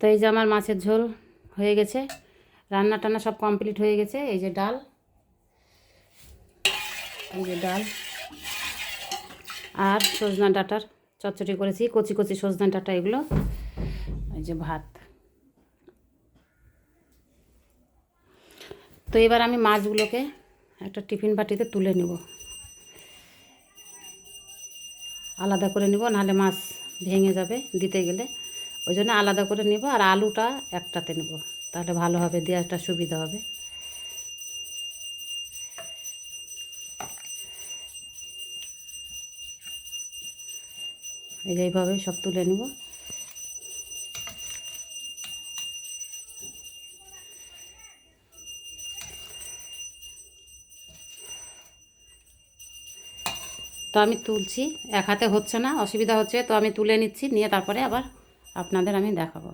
তো এই যে আমার মাছের ঝোল হয়ে গেছে, রান্না টান্না সব কমপ্লিট হয়ে গেছে। এই যে ডাল, এই যে ডাল আর সজনা ডাঁটার চচ্চড়ি করেছি, কচি কচি সজনা ডাঁটা এগুলো। এই যে ভাত। তো এবার আমি মাছগুলোকে একটা টিফিন বাটিতে তুলে নেব, আলাদা করে নেব, নাহলে মাছ ভেঙে যাবে দিতে গেলে, ওই জন্য আলাদা করে নেব। আর আলুটা একটাতে নেব, তাহলে ভালো হবে, দেওয়াটা সুবিধা হবে। এই যে এইভাবে সব তুলে নেব। তো আমি তুলছি, এক হাতে হচ্ছে না, অসুবিধা হচ্ছে, তো আমি তুলে নিচ্ছি, নিয়ে তারপরে আবার আপনাদের আমি দেখাবো।